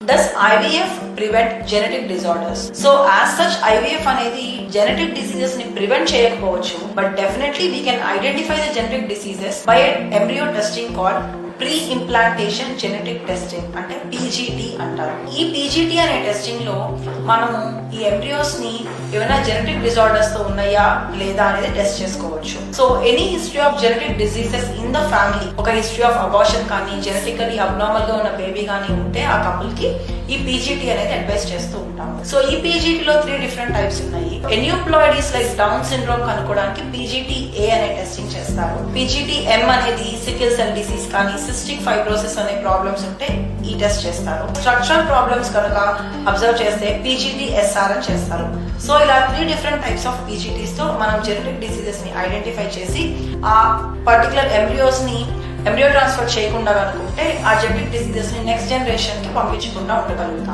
Does IVF prevent genetic disorders? So as such IVF అనేది genetic diseases ని prevent చేయకపోవచ్చు, but definitely we can identify the genetic diseases by an embryo testing called pre-implantation genetic testing, అంటే PGT అంటారు. ఈ PGT అనే testing లో మనము ఈ ఎంబ్రియోస్ ని ఏమైనా జెనెటిక్ డిజార్డర్స్ తో ఉన్నాయా లేదా అనేది టెస్ట్ చేసుకోవచ్చు. So any history of genetic diseases in the family, ఒక హిస్టరీ ఆఫ్ అబార్షన్ కానీ జెనెటికలీ అబ్నార్మల్ గా ఉన్న బేబీ కానీ ఉంటే ఆ కపుల్ కి ఈ PGT అనేది అడ్వైస్ చేస్తూ ఉంటాము. సో ఈ PGT లో 3 డిఫరెంట్ టైప్స్ ఉన్నాయి. ఎన్యూప్లాయిడీస్ లైక్ డౌన్ సిండ్రోమ్ కనుక్కోవడానికి PGT-A అనే టెస్టింగ్ చేస్తారు. PGT-M అనేది సికిల్ సెల్ డిసీజ్ కానీ సిస్టిక్ ఫైబ్రోసిస్ అనే ప్రాబ్లమ్స్ ఉంటే ఈ టెస్ట్ చేస్తారు. స్ట్రక్చరల్ ప్రాబ్లమ్స్ కనుక అబ్జర్వ్ చేస్తే PGT-SR అని చేస్తారు. సో ఇలా 3 డిఫరెంట్ టైప్స్ ఆఫ్ PGTs తో మనం జెనెటిక్ డిసీజెస్ ని ఐడెంటిఫై చేసి ఆ పర్టికులర్ ఎంబ్రియోస్ ని ఎంబ్రియో ట్రాన్స్ఫర్ చేయకుండా కనుకుంటే ఆ జెనెటిక్ డిసీజెస్ ని నెక్స్ట్ జనరేషన్ కి పంపించకుండా ఉండగలుగుతాం.